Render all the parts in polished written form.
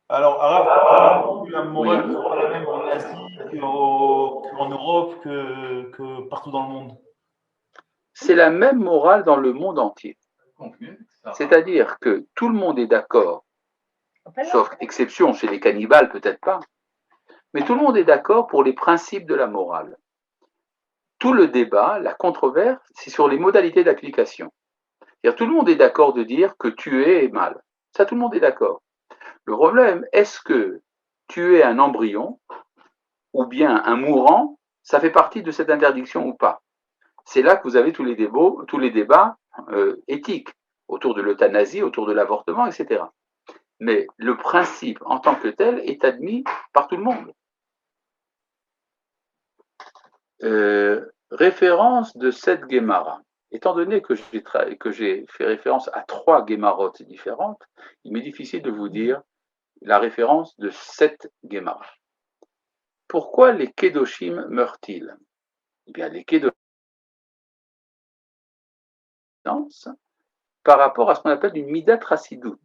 Alors, Arabe, la Oui, morale n'est pas la même en Asie qu'en Europe, que partout dans le monde. c'est la même morale dans le monde entier. C'est-à-dire que tout le monde est d'accord, sauf exception chez les cannibales, peut-être pas, mais tout le monde est d'accord pour les principes de la morale. Tout le débat, la controverse, c'est sur les modalités d'application. C'est-à-dire tout le monde est d'accord de dire que tuer est mal. Ça, tout le monde est d'accord. Le problème, est-ce que tuer un embryon ou bien un mourant, ça fait partie de cette interdiction ou pas? C'est là que vous avez tous les débats éthiques autour de l'euthanasie, autour de l'avortement, etc. Mais le principe en tant que tel est admis par tout le monde. Référence de cette Guémara. Étant donné que j'ai fait référence à 3 Guémarotes différentes, il m'est difficile de vous dire la référence de cette Guémara. Pourquoi les Kedoshim meurent-ils? Eh bien, les Kedoshim par rapport à ce qu'on appelle une Midat Rassidout.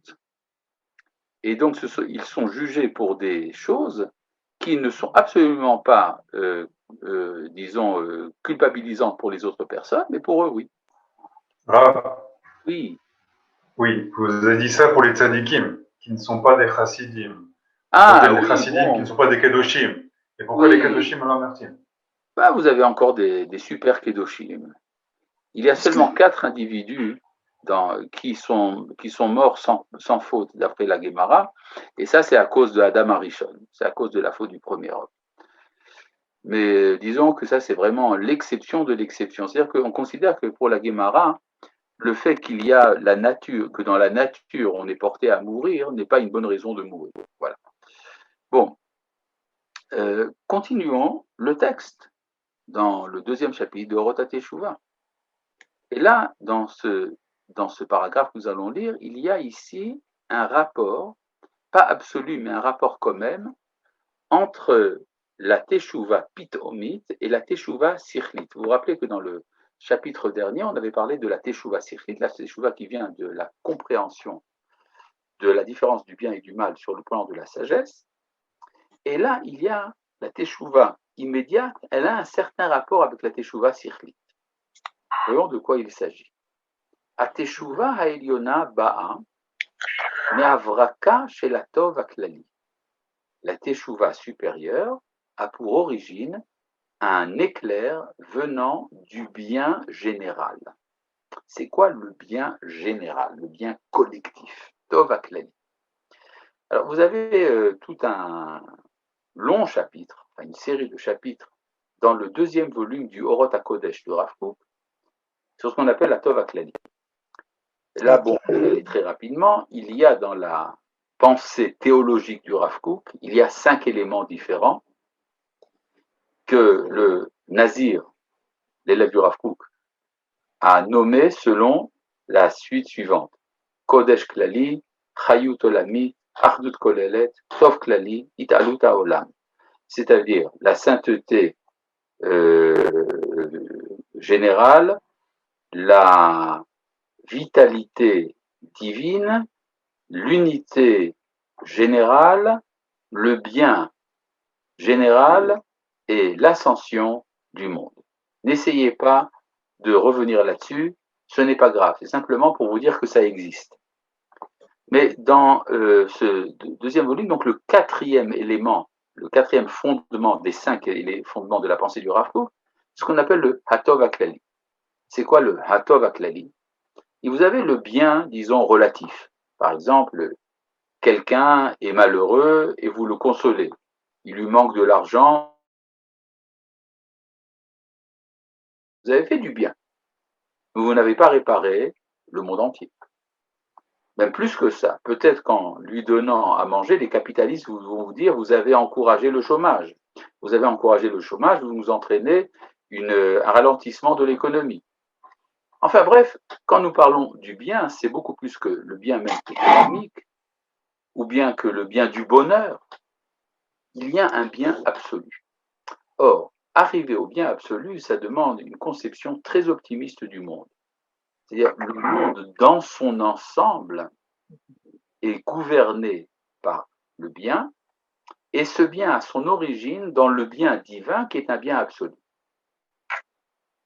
Et donc, ils sont jugés pour des choses qui ne sont absolument pas, disons, culpabilisantes pour les autres personnes, mais pour eux, oui. Ah, Oui. oui, vous avez dit ça pour les tzadikim, qui ne sont pas des chassidim. Ah Peut-être les oui, chassidim qui ne bon, sont pas des kedoshim. Et pourquoi les oui. kedoshim alors Martin? Bah, vous avez encore des super Kedoshim. Il y a seulement 4 individus qui sont morts sans faute, d'après la Gemara, et ça, c'est à cause de Adam Arishon, c'est à cause de la faute du premier homme. Mais disons que ça, c'est vraiment l'exception de l'exception. C'est-à-dire qu'on considère que pour la Gemara, le fait qu'il y a la nature, que dans la nature on est porté à mourir, n'est pas une bonne raison de mourir. Voilà. Bon, continuons le texte dans le 2e chapitre de Orot HaTeshuvah. Et là, dans ce paragraphe que nous allons lire, il y a ici un rapport, pas absolu, mais un rapport quand même, entre la Teshuvah pitomite et la Teshuvah sichlite. Vous vous rappelez que dans le chapitre dernier, on avait parlé de la Teshuvah sichlite, la Teshuvah qui vient de la compréhension de la différence du bien et du mal sur le plan de la sagesse. Et là, il y a la Teshuvah immédiate, elle a un certain rapport avec la Teshuvah sichlite. Voyons de quoi il s'agit. Ateshuva ha'eliona ba'a me'avraka shelatov haklali. La teshuva supérieure a pour origine un éclair venant du bien général. C'est quoi le bien général, le bien collectif? Tov haklali. Alors vous avez tout un long chapitre, enfin une série de chapitres dans le 2e volume du Orot HaKodesh de Rav Kook sur ce qu'on appelle la Tov haklali. Là, bon, je vais aller très rapidement. Il y a dans la pensée théologique du Rav Kook, il y a 5 éléments différents que le Nazir, l'élève du Rav Kook, a nommé selon la suite suivante. Kodesh Klali, Chayut Olami, Achdut Kolelet, Tov Klali, Italut Haolam. C'est-à-dire la sainteté générale, la vitalité divine, l'unité générale, le bien général et l'ascension du monde. N'essayez pas de revenir là-dessus, ce n'est pas grave, c'est simplement pour vous dire que ça existe. Mais dans ce 2e volume, donc le 4e élément, le 4e fondement des 5 fondements de la pensée du Rav Kook, ce qu'on appelle le Hatov Haklali. C'est quoi le Hatov Haklali? Et vous avez le bien, disons, relatif. Par exemple, quelqu'un est malheureux et vous le consolez. Il lui manque de l'argent. Vous avez fait du bien. Mais vous n'avez pas réparé le monde entier. Même plus que ça. Peut-être qu'en lui donnant à manger, les capitalistes vont vous dire vous avez encouragé le chômage. Vous avez encouragé le chômage, vous nous entraînez un ralentissement de l'économie. Enfin bref, quand nous parlons du bien, c'est beaucoup plus que le bien même économique, ou bien que le bien du bonheur. Il y a un bien absolu. Or, arriver au bien absolu, ça demande une conception très optimiste du monde. C'est-à-dire le monde dans son ensemble est gouverné par le bien, et ce bien a son origine dans le bien divin qui est un bien absolu.